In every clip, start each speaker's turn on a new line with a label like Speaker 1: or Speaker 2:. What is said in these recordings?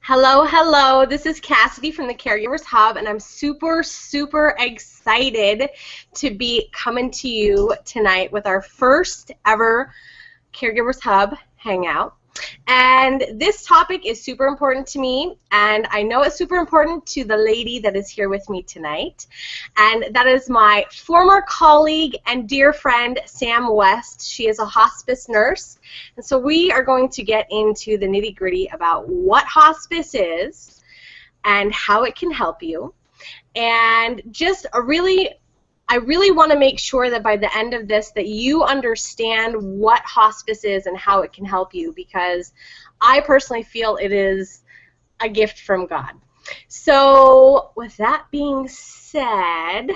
Speaker 1: Hello, hello. This is Cassidy from the Caregivers Hub, and I'm super excited to be coming to you tonight with our first ever Caregivers Hub Hangout. And this topic is super important to me, and I know it's super important to the lady that is here with me tonight. And that is my former colleague and dear friend, Sam West. She is a hospice nurse. And so we are going to get into the nitty-gritty about what hospice is and how it can help you. And just I really want to make sure that by the end of this that you understand what hospice is and how it can help you, because I personally feel it is a gift from God. So with that being said,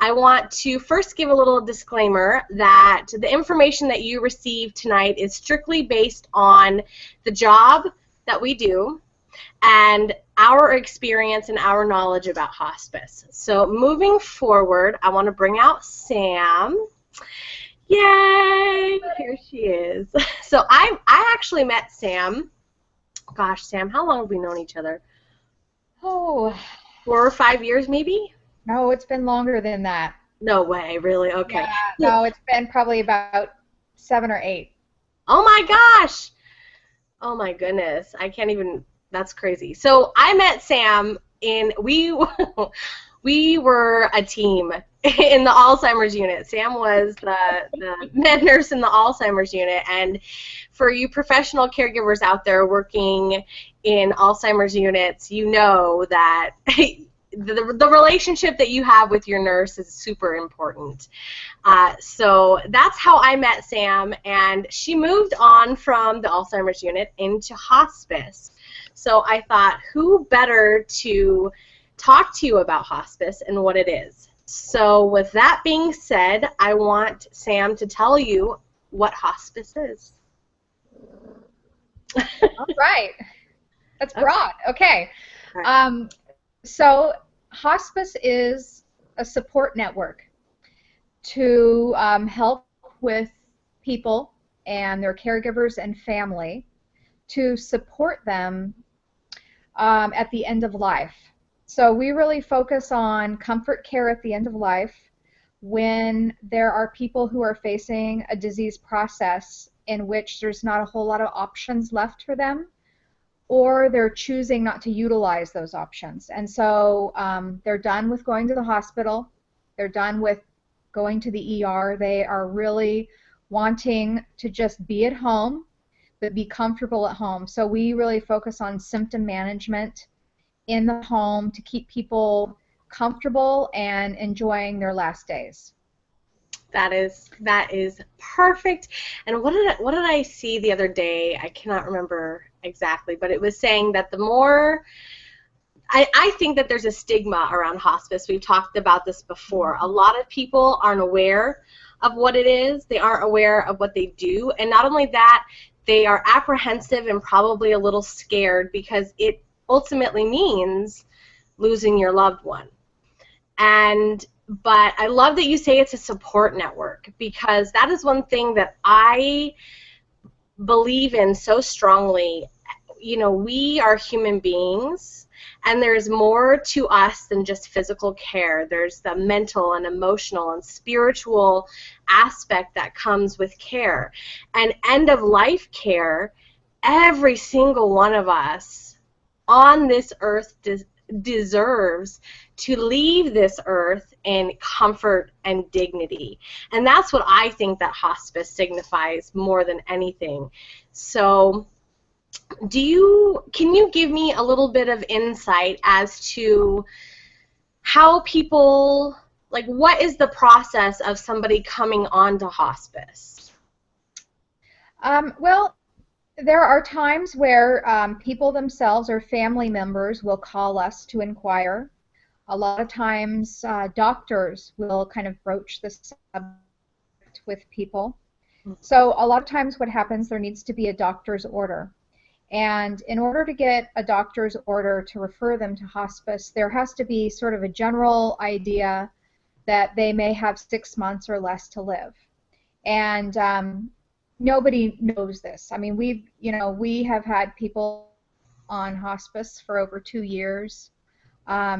Speaker 1: I want to first give a little disclaimer that the information that you receive tonight is strictly based on the job that we do and our experience and our knowledge about hospice. So moving forward, I want to bring out Sam. Yay! Here she is. So I actually met Sam. Gosh, Sam, how long have we known each other?
Speaker 2: Oh,
Speaker 1: 4 or 5 years maybe?
Speaker 2: no, it's been longer than that.
Speaker 1: No way, really? Okay.
Speaker 2: Yeah, no, it's been probably about 7 or 8.
Speaker 1: Oh my gosh! Oh my goodness, I can't even. That's crazy. So I met Sam we were a team in the Alzheimer's unit. Sam was the med nurse in the Alzheimer's unit, and for you professional caregivers out there working in Alzheimer's units, you know that the relationship that you have with your nurse is super important. So that's how I met Sam, and she moved on from the Alzheimer's unit into hospice. So I thought, who better to talk to you about hospice and what it is? So with that being said, I want Sam to tell you what hospice is.
Speaker 2: All right. That's broad. Okay.
Speaker 1: Right.
Speaker 2: So hospice is a support network to help with people and their caregivers and family to support them at the end of life. So we really focus on comfort care at the end of life when there are people who are facing a disease process in which there's not a whole lot of options left for them, or they're choosing not to utilize those options. And so they're done with going to the hospital, they're done with going to the ER, they are really wanting to just be at home, but be comfortable at home. So we really focus on symptom management in the home to keep people comfortable and enjoying their last days.
Speaker 1: That is perfect. And what did I see the other day? I cannot remember exactly, but it was saying that the more I think that there's a stigma around hospice. We've talked about this before. A lot of people aren't aware of what it is. They aren't aware of what they do. And not only that, they are apprehensive and probably a little scared because it ultimately means losing your loved one. But I love that you say it's a support network, because that is one thing that I believe in so strongly. You know, we are human beings, and there's more to us than just physical care. There's the mental and emotional and spiritual aspect that comes with care. And end-of-life care, every single one of us on this earth deserves to leave this earth in comfort and dignity. And that's what I think that hospice signifies more than anything. So can you give me a little bit of insight as to how people, like, what is the process of somebody coming onto hospice?
Speaker 2: Well, there are times where people themselves or family members will call us to inquire. A lot of times doctors will kind of broach the subject with people. So a lot of times what happens, there needs to be a doctor's order. And in order to get a doctor's order to refer them to hospice, there has to be sort of a general idea that they may have 6 months or less to live. And nobody knows this. I mean, we have had people on hospice for over 2 years.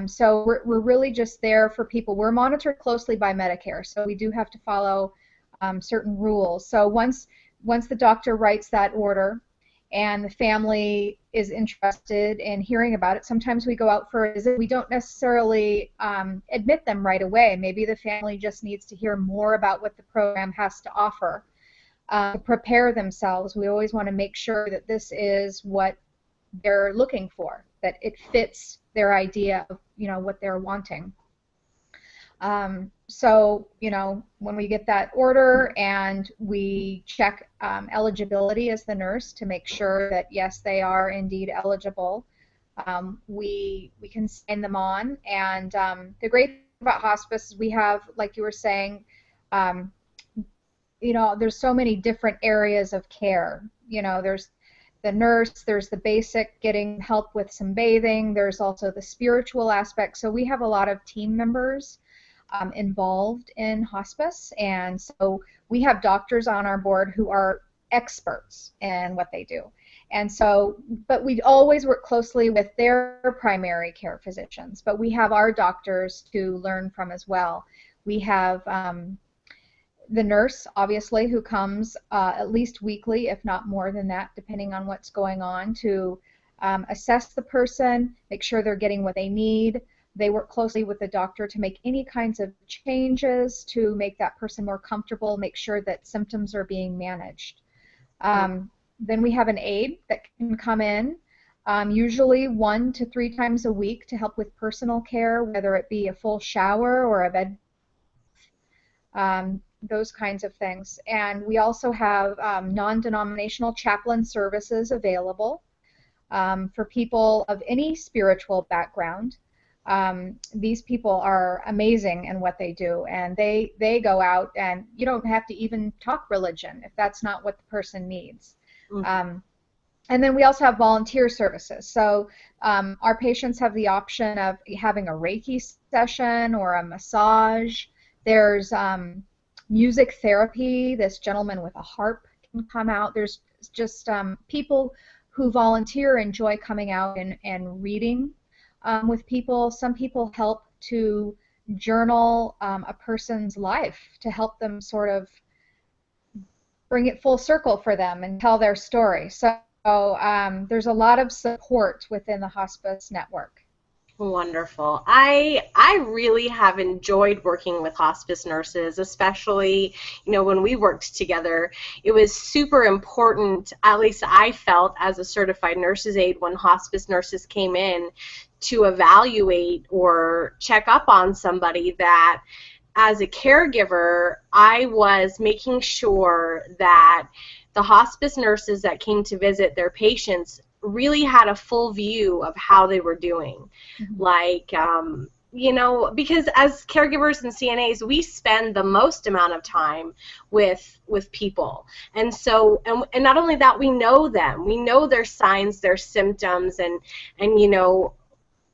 Speaker 2: So we're really just there for people. We're monitored closely by Medicare, so we do have to follow certain rules. So once the doctor writes that order and the family is interested in hearing about it, sometimes we go out for a visit. We don't necessarily admit them right away. Maybe the family just needs to hear more about what the program has to offer to prepare themselves. We always want to make sure that this is what they're looking for, that it fits their idea of what they're wanting. So when we get that order and we check eligibility as the nurse to make sure that yes, they are indeed eligible, we can sign them on. And the great thing about hospice is we have, like you were saying, there's so many different areas of care. There's the nurse, there's the basic getting help with some bathing, there's also the spiritual aspect. So we have a lot of team members involved in hospice, and so we have doctors on our board who are experts in what they do. And so, but we always work closely with their primary care physicians, but we have our doctors to learn from as well. We have the nurse, obviously, who comes at least weekly, if not more than that, depending on what's going on, to assess the person, make sure they're getting what they need. They work closely with the doctor to make any kinds of changes to make that person more comfortable, make sure that symptoms are being managed. Then we have an aide that can come in, usually 1 to 3 times a week to help with personal care, whether it be a full shower or a bed, those kinds of things. And we also have non-denominational chaplain services available for people of any spiritual background. These people are amazing in what they do, and they go out, and you don't have to even talk religion if that's not what the person needs. And then we also have volunteer services. So our patients have the option of having a Reiki session or a massage. There's music therapy. This gentleman with a harp can come out. There's just people who volunteer enjoy coming out and reading with people. Some people help to journal a person's life to help them sort of bring it full circle for them and tell their story. So there's a lot of support within the hospice network.
Speaker 1: Wonderful. I really have enjoyed working with hospice nurses, especially, when we worked together. It was super important, at least I felt as a certified nurse's aide, when hospice nurses came in to evaluate or check up on somebody, that as a caregiver, I was making sure that the hospice nurses that came to visit their patients really had a full view of how they were doing. Like, because as caregivers and CNAs, we spend the most amount of time with people. And so, and not only that, we know them. We know their signs, their symptoms, and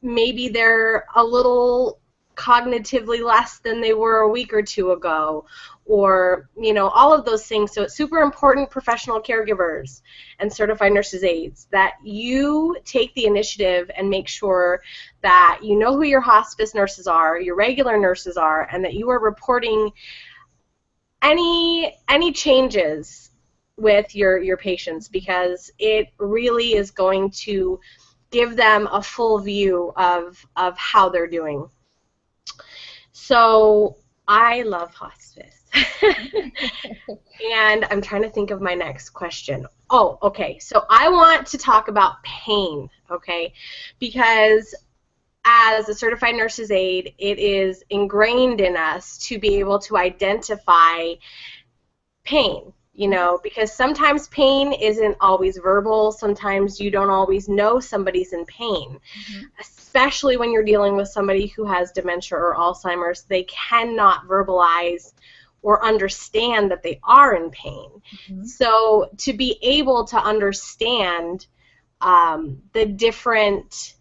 Speaker 1: maybe they're a little cognitively less than they were a week or 2 ago, or all of those things. So it's super important, professional caregivers and certified nurses aides, that you take the initiative and make sure that you know who your hospice nurses are, your regular nurses are, and that you are reporting any changes with your patients, because it really is going to give them a full view of how they're doing. So I love hospice. And I'm trying to think of my next question. Oh, okay. So I want to talk about pain, okay? Because as a certified nurse's aide, it is ingrained in us to be able to identify pain, because sometimes pain isn't always verbal. Sometimes you don't always know somebody's in pain. Especially when you're dealing with somebody who has dementia or Alzheimer's. They cannot verbalize or understand that they are in pain. So to be able to understand the different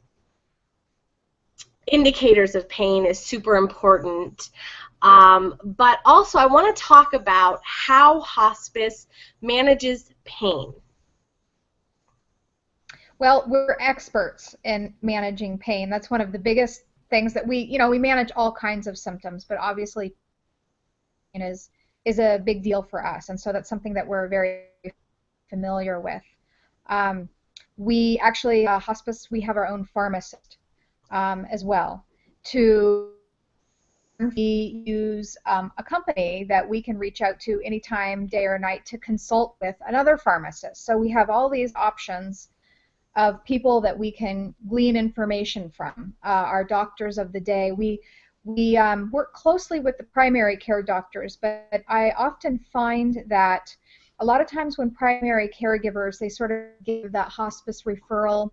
Speaker 1: indicators of pain is super important. But also I want to talk about how hospice manages pain.
Speaker 2: Well, we're experts in managing pain. That's one of the biggest things that we manage all kinds of symptoms, but obviously pain is a big deal for us, and so that's something that we're very familiar with. Um, we actually, hospice, we have our own pharmacist as well. We use a company that we can reach out to anytime, day or night, to consult with another pharmacist. So we have all these options of people that we can glean information from. Our doctors of the day. We work closely with the primary care doctors, but I often find that a lot of times when primary caregivers, they sort of give that hospice referral,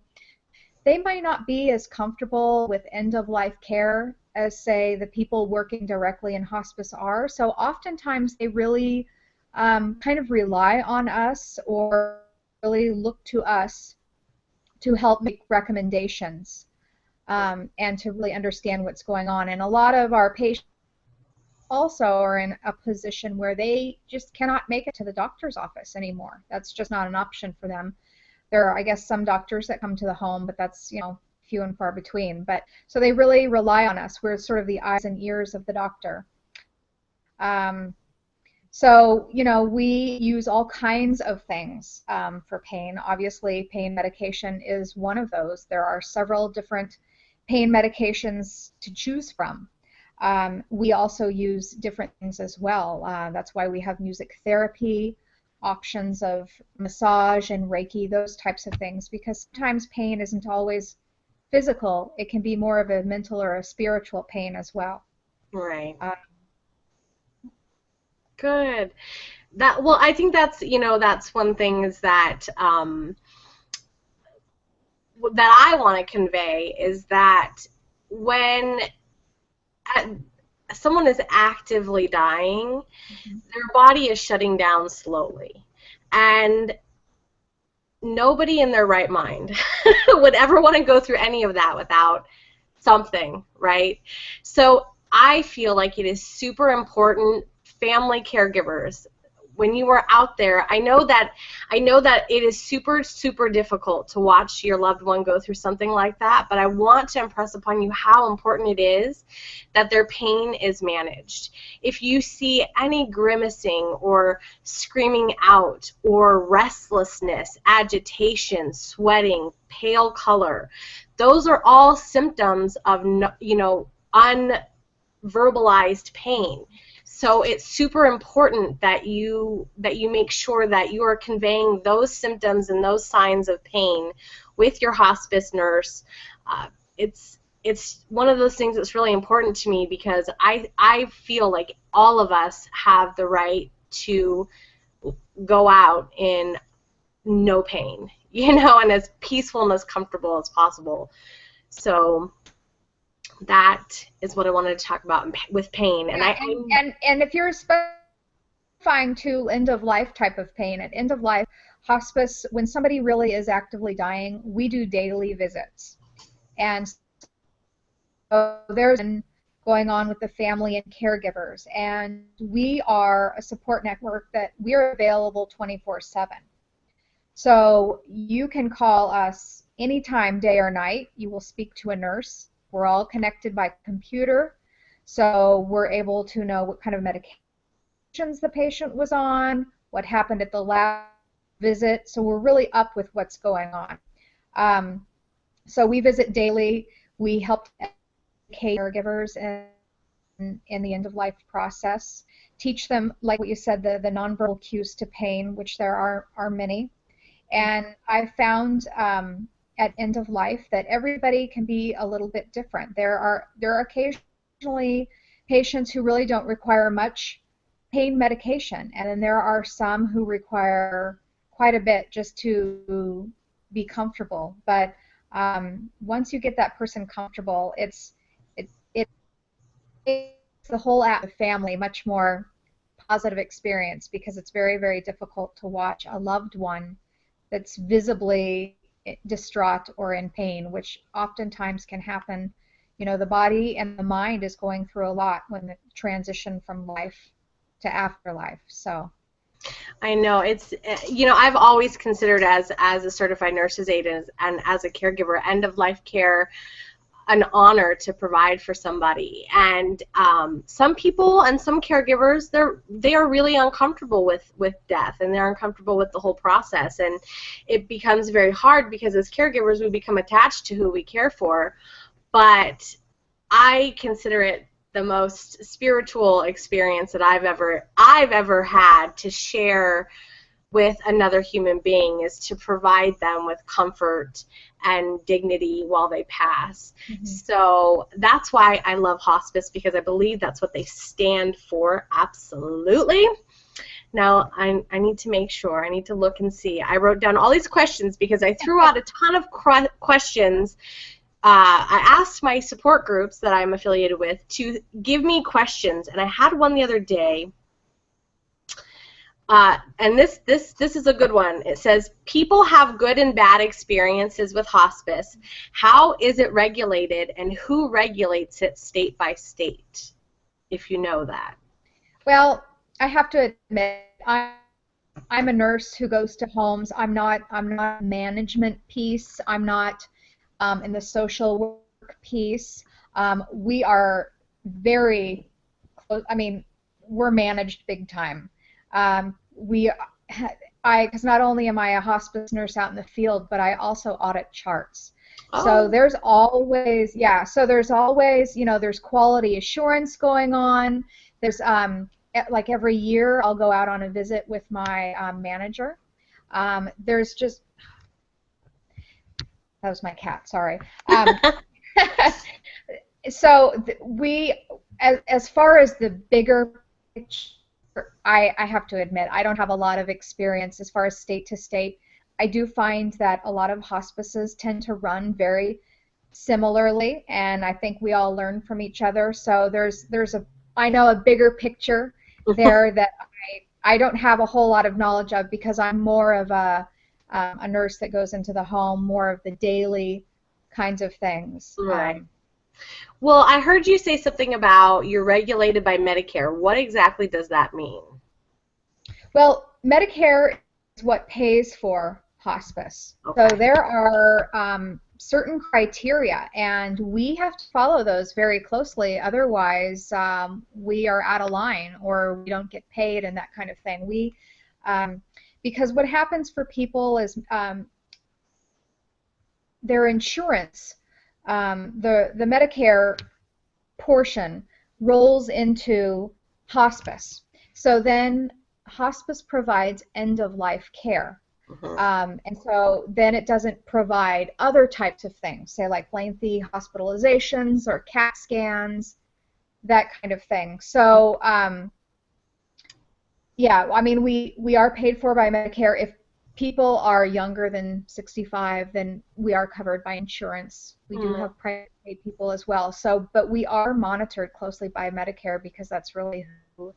Speaker 2: they might not be as comfortable with end-of-life care as, say, the people working directly in hospice are. So oftentimes they really kind of rely on us or really look to us to help make recommendations and to really understand what's going on. And a lot of our patients also are in a position where they just cannot make it to the doctor's office anymore. That's just not an option for them. There are, I guess, some doctors that come to the home, but that's, few and far between. But so they really rely on us. We're sort of the eyes and ears of the doctor. So, we use all kinds of things for pain. Obviously, pain medication is one of those. There are several different pain medications to choose from. We also use different things as well. That's why we have music therapy, options of massage and Reiki, those types of things, because sometimes pain isn't always physical. It can be more of a mental or a spiritual pain as well.
Speaker 1: Right. Good. Well, I think that's one thing is that that I want to convey is that when someone is actively dying, their body is shutting down slowly. And nobody in their right mind would ever want to go through any of that without something, right? So I feel like it is super important, family caregivers, when you are out there, I know that it is super, super difficult to watch your loved one go through something like that, but I want to impress upon you how important it is that their pain is managed. If you see any grimacing or screaming out or restlessness, agitation, sweating, pale color, those are all symptoms of, unverbalized pain. So it's super important that you make sure that you are conveying those symptoms and those signs of pain with your hospice nurse. It's one of those things that's really important to me because I feel like all of us have the right to go out in no pain, and as peaceful and as comfortable as possible. So that is what I wanted to talk about with pain.
Speaker 2: And if you're specifying to end-of-life type of pain, at end-of-life hospice, when somebody really is actively dying, we do daily visits. And so there's going on with the family and caregivers. And we are a support network that we're available 24/7. So you can call us anytime, day or night. You will speak to a nurse. We're all connected by computer, so we're able to know what kind of medications the patient was on, what happened at the last visit, so we're really up with what's going on. So we visit daily. We help caregivers in the end-of-life process, teach them, like what you said, the nonverbal cues to pain, which there are many. And I found at end of life that everybody can be a little bit different. There are occasionally patients who really don't require much pain medication, and then there are some who require quite a bit just to be comfortable. But once you get that person comfortable, it makes the whole family much more positive experience, because it's very, very difficult to watch a loved one that's visibly distraught or in pain, which oftentimes can happen. The body and the mind is going through a lot when the transition from life to afterlife. So
Speaker 1: I know it's, I've always considered as a certified nurse's aide and as a caregiver, end of life care an honor to provide for somebody. And some people and some caregivers, they are really uncomfortable with death, and they're uncomfortable with the whole process, and it becomes very hard because as caregivers we become attached to who we care for. But I consider it the most spiritual experience that I've ever had to share with another human being, is to provide them with comfort and dignity while they pass. Mm-hmm. So that's why I love hospice, because I believe that's what they stand for. Absolutely. Now, I need to make sure. I need to look and see. I wrote down all these questions because I threw out a ton of questions. I asked my support groups that I'm affiliated with to give me questions, and I had one the other day. And this is a good one. It says, people have good and bad experiences with hospice. How is it regulated, and who regulates it state by state, if you know that?
Speaker 2: Well, I have to admit, I'm a nurse who goes to homes. I'm not management piece. I'm not in the social work piece. We are very close. I mean, we're managed big time. Because not only am I a hospice nurse out in the field, but I also audit charts. Oh. So there's always, there's quality assurance going on. There's, like every year, I'll go out on a visit with my manager. There's just, that was my cat, sorry. So as far as the bigger picture, I have to admit, I don't have a lot of experience as far as state to state. I do find that a lot of hospices tend to run very similarly, and I think we all learn from each other. So I know a bigger picture there that I don't have a whole lot of knowledge of, because I'm more of a nurse that goes into the home, more of the daily kinds of things.
Speaker 1: Right. Well, I heard you say something about you're regulated by Medicare. What exactly does that mean?
Speaker 2: Well, Medicare is what pays for hospice. Okay. So there are certain criteria, and we have to follow those very closely. Otherwise, we are out of line, or we don't get paid and that kind of thing. Because what happens for people is their insurance, the Medicare portion rolls into hospice. So then hospice provides end-of-life care. Mm-hmm. And so then it doesn't provide other types of things, say like lengthy hospitalizations or CAT scans, that kind of thing. So yeah, I mean, we are paid for by Medicare. If people are younger than 65, then we are covered by insurance. We do have private paid people as well. So, but we are monitored closely by Medicare, because that's really who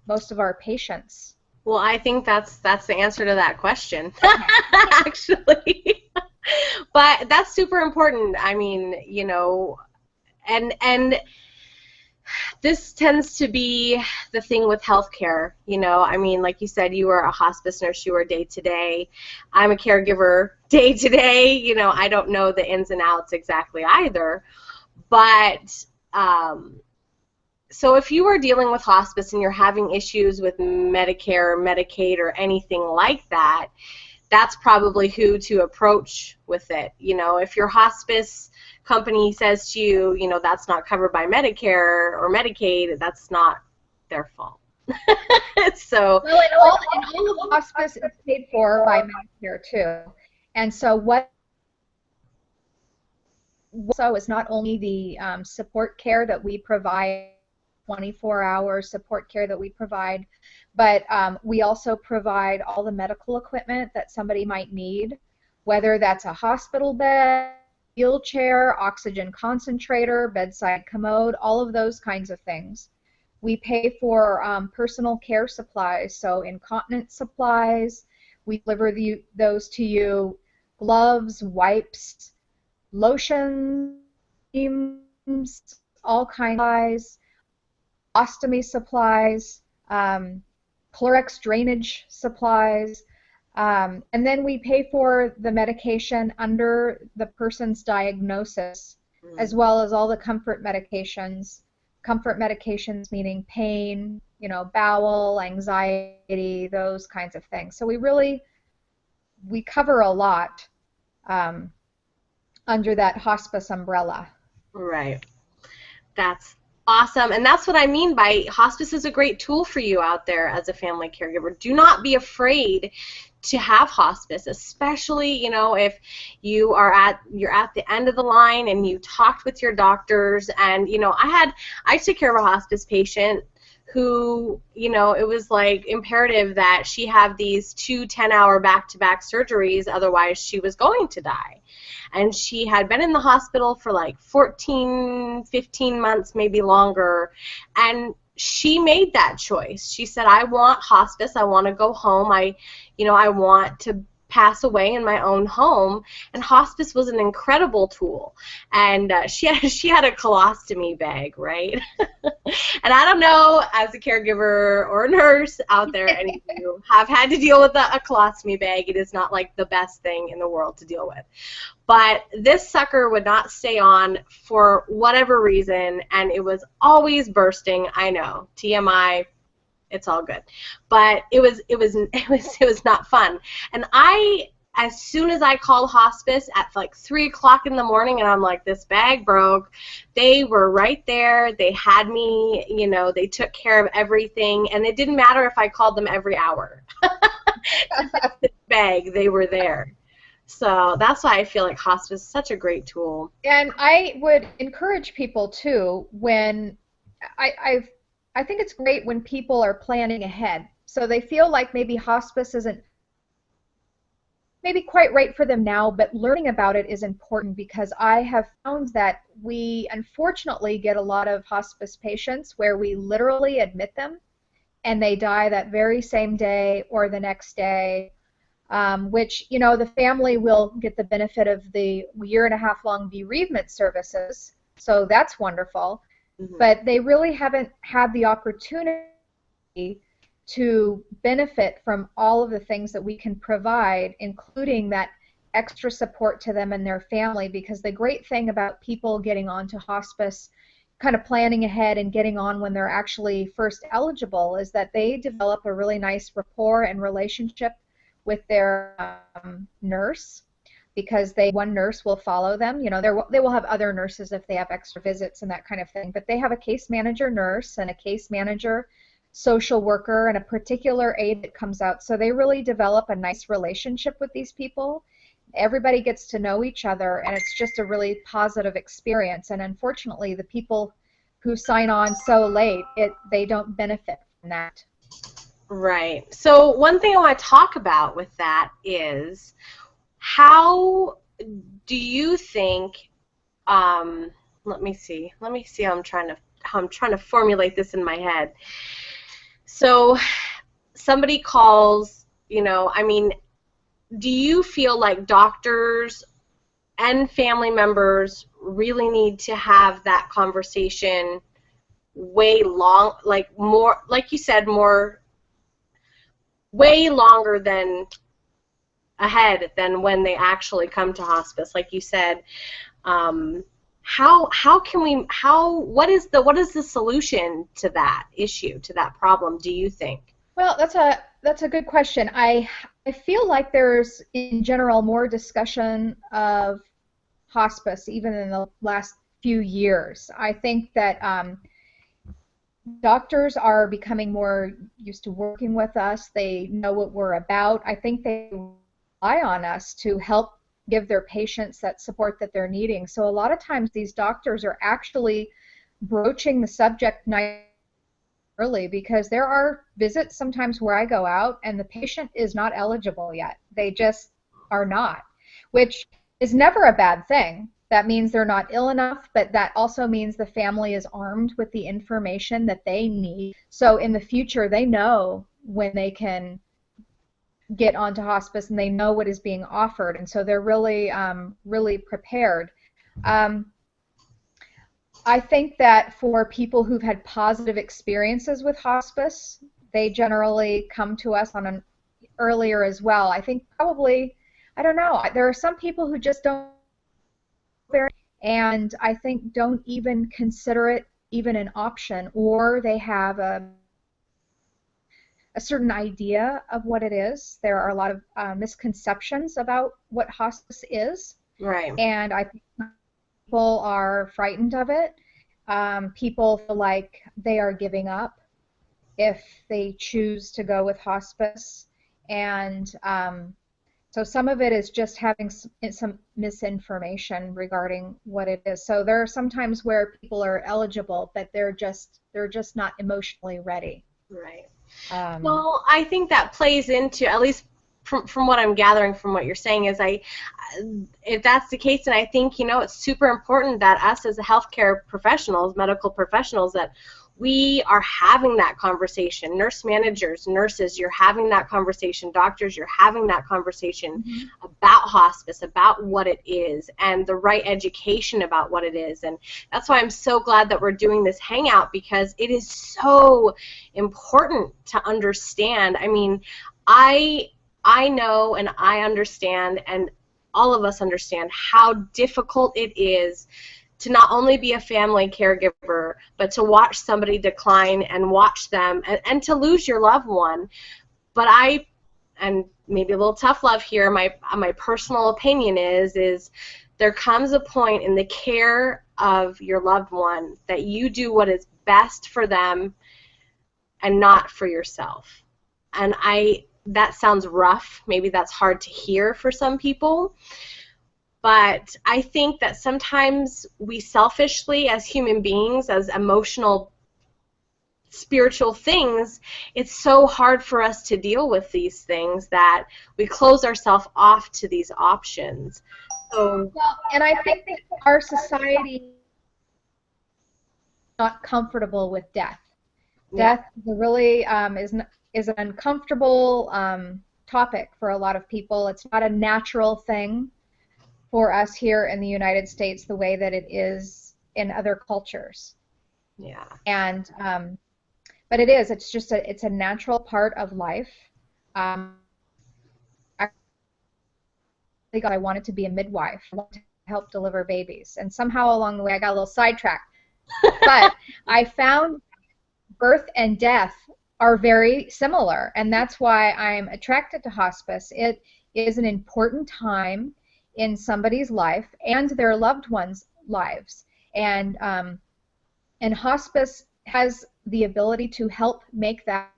Speaker 2: most of our patients.
Speaker 1: Well, I think that's the answer to that question, actually. But that's super important. I mean, and this tends to be the thing with healthcare, I mean, like you said, you are a hospice nurse, you are day to day. I'm a caregiver day to day. I don't know the ins and outs exactly either. But so if you are dealing with hospice and you're having issues with Medicare or Medicaid or anything like that, that's probably who to approach with it. If your hospice company says to you, that's not covered by Medicare or Medicaid, that's not their fault. So,
Speaker 2: well, and all of hospice is paid for by Medicare too. And so is not only the support care that we provide, 24-hour support care that we provide, but we also provide all the medical equipment that somebody might need, whether that's a hospital bed, wheelchair, oxygen concentrator, bedside commode, all of those kinds of things. We pay for personal care supplies, so incontinence supplies. We deliver those to you, gloves, wipes, lotions, all kinds of supplies, ostomy supplies, Clorox drainage supplies, and then we pay for the medication under the person's diagnosis, as well as all the comfort medications. Comfort medications meaning pain, you know, bowel, anxiety, those kinds of things. So we cover a lot under that hospice umbrella.
Speaker 1: Right. That's awesome. And that's what I mean by hospice is a great tool for you out there as a family caregiver. Do not be afraid to have hospice, especially, you know, if you're at the end of the line and you talked with your doctors. And, you know, I took care of a hospice patient who, you know, it was like imperative that she have these 2 10-hour back-to-back surgeries, otherwise she was going to die. And she had been in the hospital for like 14, 15 months, maybe longer, and she made that choice. She said, I want hospice, I want to go home, I want to pass away in my own home. And hospice was an incredible tool. And she had a colostomy bag, right? And I don't know, as a caregiver or a nurse out there, any of you have had to deal with a colostomy bag. It is not like the best thing in the world to deal with. But this sucker would not stay on for whatever reason, and it was always bursting. I know, TMI. It's all good, but it was not fun. And as soon as I called hospice at like 3 o'clock in the morning, and I'm like, this bag broke, they were right there. They had me, you know, they took care of everything, and it didn't matter if I called them every hour. To fix this bag, they were there. So that's why I feel like hospice is such a great tool.
Speaker 2: And I would encourage people too, when I think it's great when people are planning ahead. So they feel like maybe hospice isn't maybe quite right for them now, but learning about it is important, because I have found that we unfortunately get a lot of hospice patients where we literally admit them and they die that very same day or the next day, which, you know, the family will get the benefit of the 1.5-year long bereavement services. So that's wonderful. Mm-hmm. But they really haven't had the opportunity to benefit from all of the things that we can provide, including that extra support to them and their family. Because the great thing about people getting onto hospice, kind of planning ahead and getting on when they're actually first eligible, is that they develop a really nice rapport and relationship with their nurse, because one nurse will follow them. You know, they will have other nurses if they have extra visits and that kind of thing, but they have a case manager nurse and a case manager social worker and a particular aide that comes out. So they really develop a nice relationship with these people. Everybody gets to know each other, and it's just a really positive experience. And unfortunately, the people who sign on so late, they don't benefit from that.
Speaker 1: Right. So one thing I want to talk about with that is, how do you think, let me see how I'm trying to formulate this in my head. So somebody calls, you know, I mean, do you feel like doctors and family members really need to have that conversation way long, like more, like you said, way longer than ahead than when they actually come to hospice? Like you said, what is the solution to that issue, to that problem, do you think?
Speaker 2: Well, that's a good question. I feel like there's in general more discussion of hospice even in the last few years. I think that doctors are becoming more used to working with us. They know what we're about. I think they rely on us to help give their patients that support that they're needing. So a lot of times these doctors are actually broaching the subject nice early, because there are visits sometimes where I go out and the patient is not eligible yet. They just are not, which is never a bad thing. That means they're not ill enough, but that also means the family is armed with the information that they need. So in the future, they know when they can get onto hospice, and they know what is being offered, and so they're really, really prepared. I think that for people who've had positive experiences with hospice, they generally come to us on an earlier as well. I think probably, I don't know, there are some people who just don't, and I think don't even consider it even an option, or they have a certain idea of what it is. There are a lot of misconceptions about what hospice is.
Speaker 1: Right.
Speaker 2: And I think people are frightened of it. People feel like they are giving up if they choose to go with hospice. And so some of it is just having some misinformation regarding what it is. So there are some times where people are eligible, but they're just not emotionally ready.
Speaker 1: Right. Well, I think that plays into, at least from what I'm gathering from what you're saying, is if that's the case, then I think, you know, it's super important that us as healthcare professionals, medical professionals, that we are having that conversation. Nurse managers, nurses, you're having that conversation. Doctors, you're having that conversation about hospice, about what it is, and the right education about what it is. And that's why I'm so glad that we're doing this Hangout, because it is so important to understand. I mean, I know and I understand, and all of us understand how difficult it is to not only be a family caregiver, but to watch somebody decline and watch them, and to lose your loved one. But and maybe a little tough love here, my personal opinion is there comes a point in the care of your loved one that you do what is best for them and not for yourself. And that sounds rough. Maybe that's hard to hear for some people. But I think that sometimes we selfishly, as human beings, as emotional, spiritual things, it's so hard for us to deal with these things that we close ourselves off to these options. So,
Speaker 2: well, and I think that our society is not comfortable with death.
Speaker 1: yeah.
Speaker 2: Death really is an uncomfortable topic for a lot of people. It's not a natural thing for us here in the United States the way that it is in other cultures.
Speaker 1: Yeah.
Speaker 2: And but it is. It's just it's a natural part of life. I wanted to be a midwife. I wanted to help deliver babies, and somehow along the way I got a little sidetracked. But I found birth and death are very similar, and that's why I'm attracted to hospice. It is an important time in somebody's life and their loved ones' lives, and hospice has the ability to help make that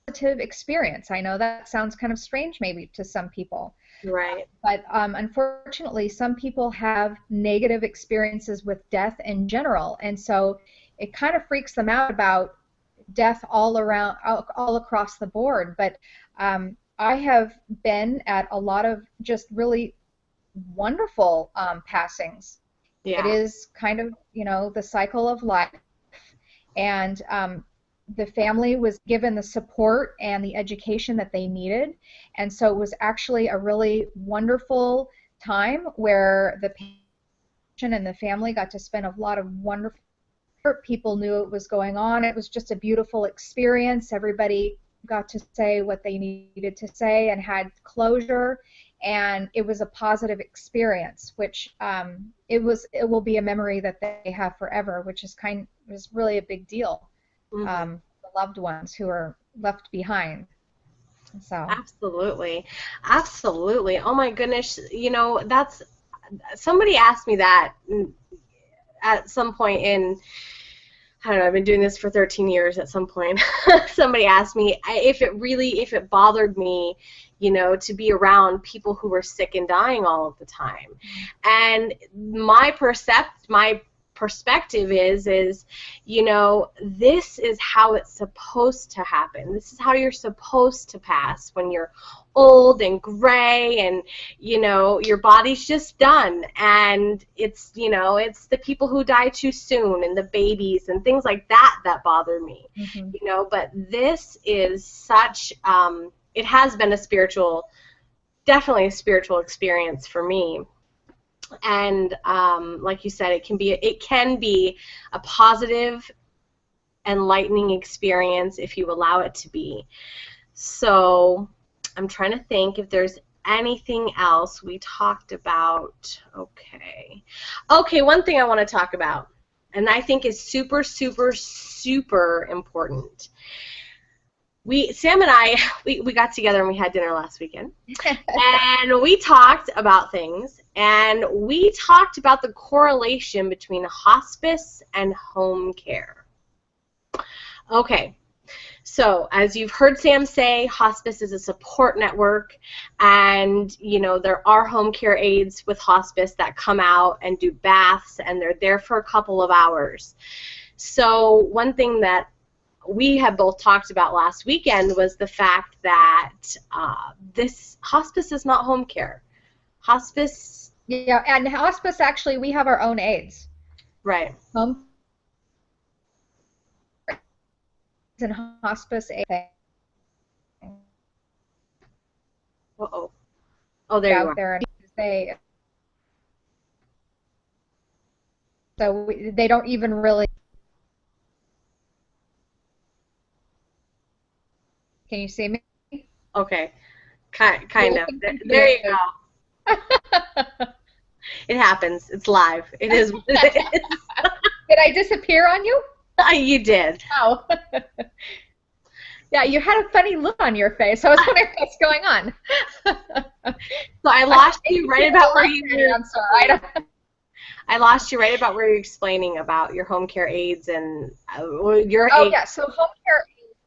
Speaker 2: positive experience. I know that sounds kind of strange maybe to some people,
Speaker 1: Right.
Speaker 2: but unfortunately some people have negative experiences with death in general, and so it kind of freaks them out about death all across the board. But I have been at a lot of just really wonderful passings.
Speaker 1: Yeah.
Speaker 2: It is kind of, you know, the cycle of life, and the family was given the support and the education that they needed, and so it was actually a really wonderful time where the patient and the family got to spend a lot of wonderful. People knew it was going on. It was just a beautiful experience. Everybody got to say what they needed to say and had closure, and it was a positive experience, which it will be a memory that they have forever, which is really a big deal. The loved ones who are left behind. So
Speaker 1: Absolutely. Absolutely. Oh my goodness. You know, somebody asked me that at some point in, I don't know, I've been doing this for 13 years. At some point somebody asked me if it bothered me, you know, to be around people who were sick and dying all of the time. And my perspective is, you know, this is how it's supposed to happen. This is how you're supposed to pass when you're old and gray, and, you know, your body's just done. And it's, you know, it's the people who die too soon and the babies and things like that bother me. You know, but this is such it has been definitely a spiritual experience for me. And like you said, it can be a positive enlightening experience if you allow it to be. So I'm trying to think if there's anything else we talked about. Okay, one thing I want to talk about, and I think is super, super, super important. Sam and I, we got together and we had dinner last weekend, and we talked about things, and we talked about the correlation between hospice and home care. Okay, so as you've heard Sam say, hospice is a support network, and there are home care aides with hospice that come out and do baths, and they're there for a couple of hours. So one thing that we had both talked about last weekend was the fact that this hospice is not home care. Hospice.
Speaker 2: Yeah, and hospice, actually, we have our own aides.
Speaker 1: Right.
Speaker 2: Home and hospice aid.
Speaker 1: Uh-oh. Oh, there you are.
Speaker 2: There, they don't even really. Can you see me?
Speaker 1: Okay. Kind of. There you go. It happens. It's live. It is what it is.
Speaker 2: Did I disappear on you?
Speaker 1: You did.
Speaker 2: Oh. Yeah, you had a funny look on your face. I was wondering what's going on.
Speaker 1: So I lost you right about where you were.
Speaker 2: I'm sorry.
Speaker 1: I lost you right about where you're explaining about your home care aides and your
Speaker 2: Oh,
Speaker 1: aides.
Speaker 2: yeah, so home care,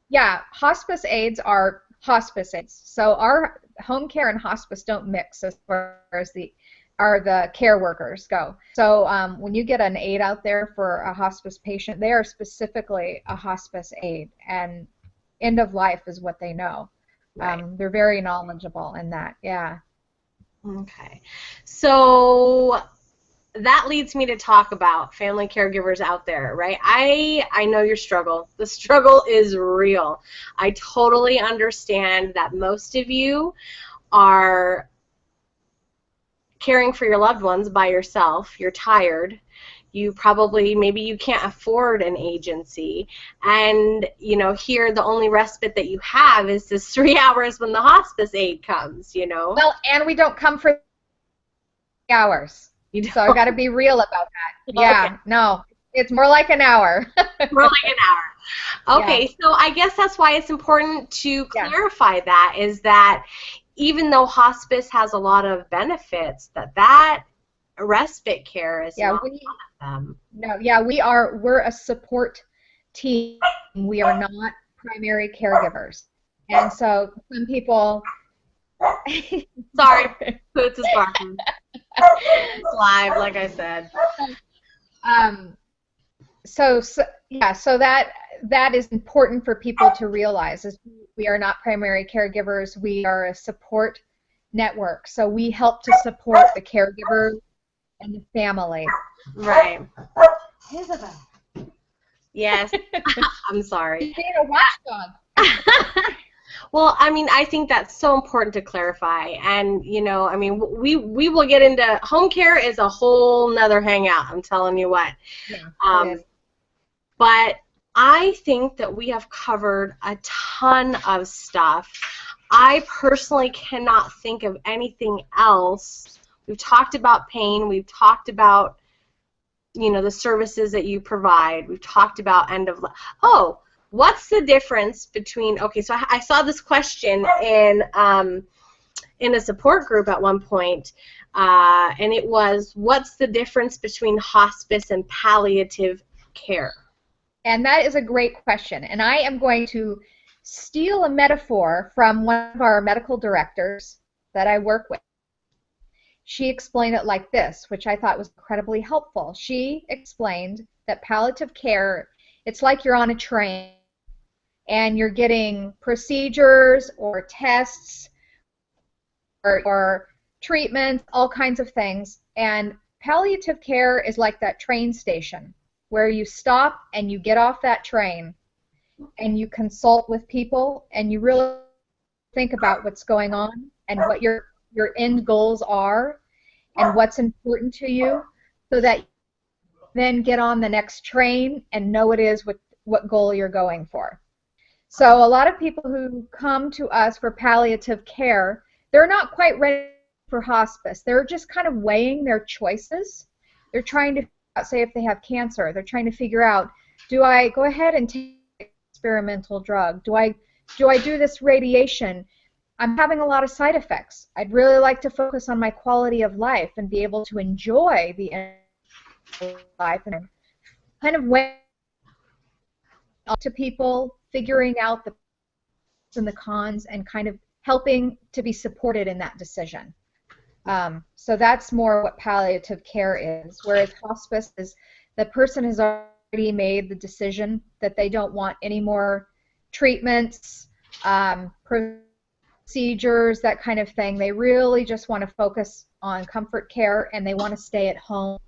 Speaker 2: yeah, hospice aides are hospice aides. So our home care and hospice don't mix as far as the care workers go. So when you get an aide out there for a hospice patient, they are specifically a hospice aide, and end of life is what they know.
Speaker 1: Right.
Speaker 2: They're very knowledgeable in that, yeah.
Speaker 1: Okay. So that leads me to talk about family caregivers out there, right? I know your struggle. The struggle is real. I totally understand that most of you are caring for your loved ones by yourself. You're tired. You probably, maybe you can't afford an agency, and here the only respite that you have is this 3 hours when the hospice aide comes.
Speaker 2: Well, and we don't come for 3 hours. So I got to be real about that. Yeah, okay. No, it's more like an hour.
Speaker 1: More like an hour. Okay, yeah. So I guess that's why it's important to clarify that, is that even though hospice has a lot of benefits, that respite care is not one of them.
Speaker 2: No, yeah, we're a support team. We are not primary caregivers. And so some people
Speaker 1: sorry, Poots is barking. It's live, like I said.
Speaker 2: So that is important for people to realize, is we are not primary caregivers. We are a support network. So we help to support the caregiver and the family.
Speaker 1: Right. Isabel. Yes. I'm sorry.
Speaker 2: You're being a watchdog.
Speaker 1: Well, I mean, I think that's so important to clarify, and I mean, we will get into home care is a whole nother hangout. I'm telling you what. Yeah, but I think that we have covered a ton of stuff. I personally cannot think of anything else. We've talked about pain. We've talked about the services that you provide. We've talked about end of life. Oh. What's the difference between, okay, so I saw this question in a support group at one point, and it was, what's the difference between hospice and palliative care?
Speaker 2: And that is a great question, and I am going to steal a metaphor from one of our medical directors that I work with. She explained it like this, which I thought was incredibly helpful. She explained that palliative care, it's like you're on a train, and you're getting procedures or tests or treatments, all kinds of things. And palliative care is like that train station where you stop and you get off that train and you consult with people and you really think about what's going on and what your end goals are and what's important to you, so that you then get on the next train and know what goal you're going for. So a lot of people who come to us for palliative care, they're not quite ready for hospice. They're just kind of weighing their choices. They're trying to, say if they have cancer, they're trying to figure out, do I go ahead and take experimental drug? Do I do this radiation? I'm having a lot of side effects. I'd really like to focus on my quality of life and be able to enjoy the life, and kind of way to people, figuring out the pros and the cons, and kind of helping to be supported in that decision. So that's more what palliative care is, whereas hospice is the person has already made the decision that they don't want any more treatments, procedures, that kind of thing. They really just want to focus on comfort care, and they want to stay at home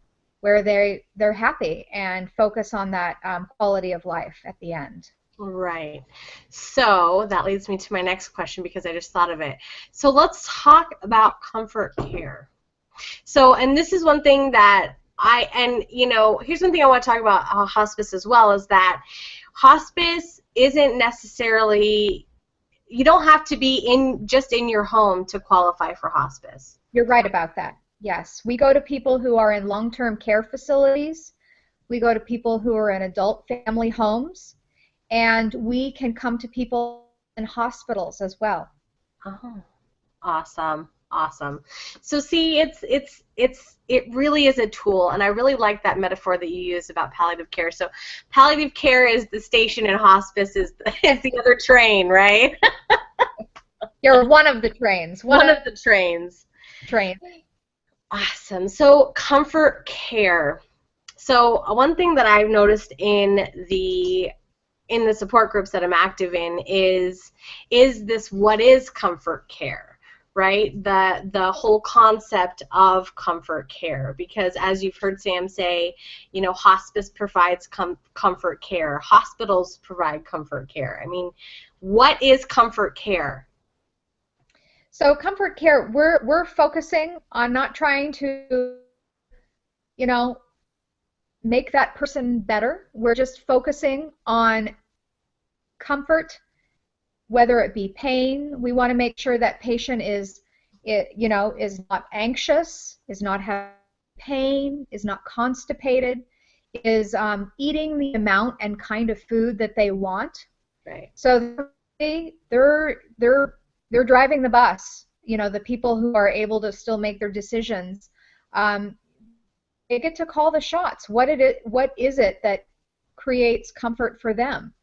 Speaker 2: where they're happy and focus on that quality of life at the end.
Speaker 1: Right. So that leads me to my next question, because I just thought of it. So let's talk about comfort care. So, and this is one thing that here's one thing I want to talk about hospice as well, is that hospice isn't necessarily, you don't have to be just in your home to qualify for hospice.
Speaker 2: You're right about that. Yes. We go to people who are in long-term care facilities. We go to people who are in adult family homes. And we can come to people in hospitals as well.
Speaker 1: Oh, awesome, awesome. So see, it really is a tool, and I really like that metaphor that you use about palliative care. So palliative care is the station, and hospice is the other train, right?
Speaker 2: You're one of the trains.
Speaker 1: One of the trains. Awesome. So comfort care. So one thing that I've noticed in the support groups that I'm active in is this, what is comfort care, right? The whole concept of comfort care, because as you've heard Sam say, hospice provides comfort care. Hospitals provide comfort care. I mean, what is comfort care?
Speaker 2: So comfort care, we're focusing on not trying to, make that person better. We're just focusing on comfort, whether it be pain. We want to make sure that patient is not anxious, is not having pain, is not constipated, is eating the amount and kind of food that they want.
Speaker 1: Right.
Speaker 2: So they're driving the bus. The people who are able to still make their decisions, they get to call the shots. What is it that creates comfort for them?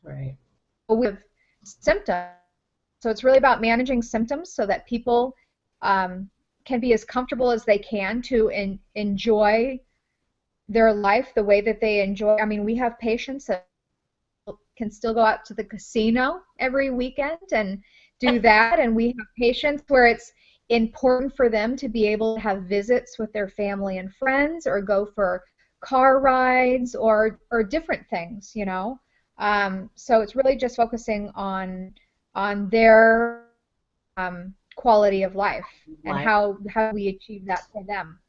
Speaker 1: Right.
Speaker 2: With symptoms. So it's really about managing symptoms so that people can be as comfortable as they can to enjoy their life the way that they enjoy. I mean, we have patients that can still go out to the casino every weekend and do that, and we have patients where it's important for them to be able to have visits with their family and friends, or go for car rides, or different things, So it's really just focusing on their quality of life and how we achieve that for them.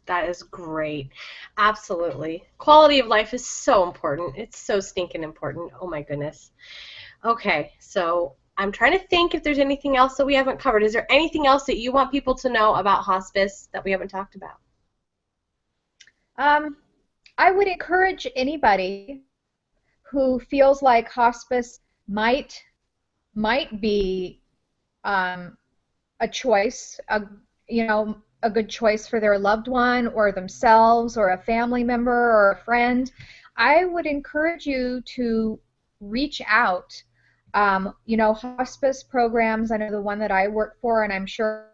Speaker 1: That is great. Absolutely. Quality of life is so important. It's so stinking important. Oh my goodness. Okay, so I'm trying to think if there's anything else that we haven't covered. Is there anything else that you want people to know about hospice that we haven't talked about?
Speaker 2: I would encourage anybody who feels like hospice might be a choice, a good choice for their loved one or themselves or a family member or a friend. I would encourage you to reach out. Hospice programs, I know the one that I work for, and I'm sure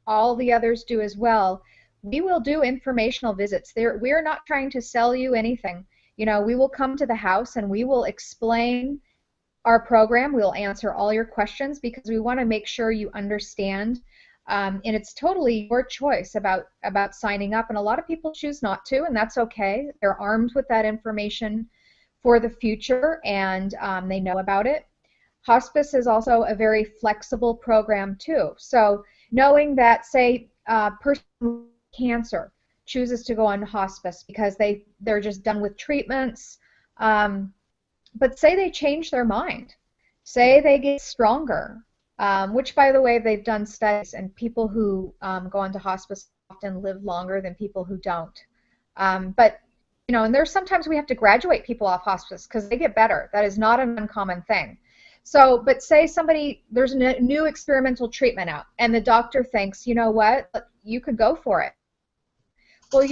Speaker 2: all the others do as well, we will do informational visits. We are not trying to sell you anything. We will come to the house and we will explain our program. We'll answer all your questions because we want to make sure you understand. And it's totally your choice about signing up. And a lot of people choose not to, and that's okay. They're armed with that information for the future, and they know about it. Hospice is also a very flexible program too. So knowing that, say, a person with cancer chooses to go on hospice because they're just done with treatments, But say they change their mind. Say they get stronger, which, by the way, they've done studies, and people who go into hospice often live longer than people who don't. But, and there's sometimes we have to graduate people off hospice because they get better. That is not an uncommon thing. So, but say there's a new experimental treatment out, and the doctor thinks, you know what, you could go for it. Well,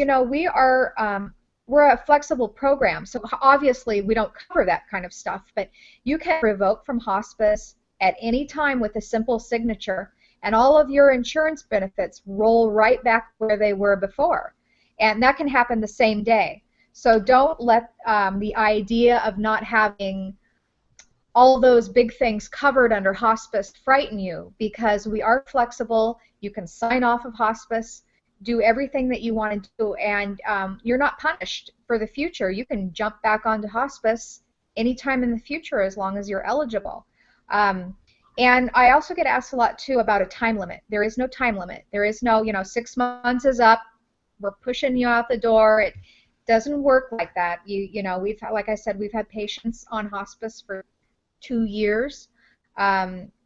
Speaker 2: we're a flexible program, so obviously we don't cover that kind of stuff, but you can revoke from hospice at any time with a simple signature, and all of your insurance benefits roll right back where they were before. And that can happen the same day. So don't let the idea of not having all those big things covered under hospice frighten you, because we are flexible. You can sign off of hospice, do everything that you want to do, and you're not punished for the future. You can jump back onto hospice anytime in the future as long as you're eligible. And I also get asked a lot too about a time limit. There is no time limit. There is no, 6 months is up, we're pushing you out the door. It doesn't work like that. We've like I said, we've had patients on hospice for 2 years.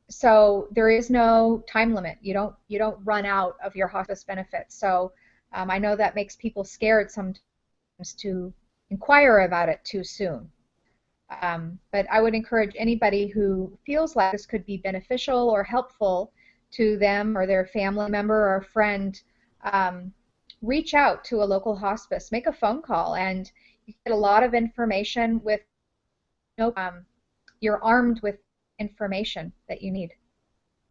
Speaker 2: So there is no time limit. You don't run out of your hospice benefits. So I know that makes people scared sometimes to inquire about it too soon. But I would encourage anybody who feels like this could be beneficial or helpful to them or their family member or friend, reach out to a local hospice. Make a phone call, and you get a lot of information with you're armed with information that you need.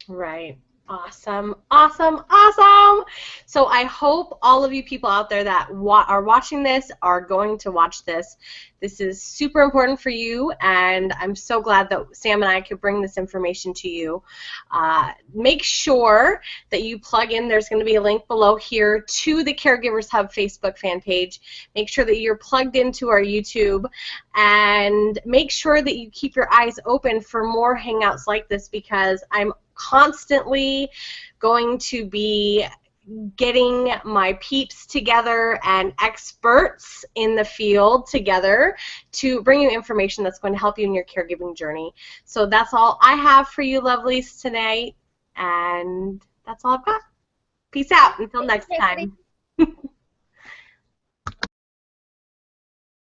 Speaker 1: Right. Awesome, awesome, awesome. So I hope all of you people out there that are watching this are going to watch this. This is super important for you, and I'm so glad that Sam and I could bring this information to you. Make sure that you plug in. There's going to be a link below here to the Caregivers Hub Facebook fan page. Make sure that you're plugged into our YouTube, and make sure that you keep your eyes open for more Hangouts like this, because I'm constantly going to be getting my peeps together and experts in the field together to bring you information that's going to help you in your caregiving journey. So that's all I have for you lovelies today, and that's all I've got. Peace out until next time.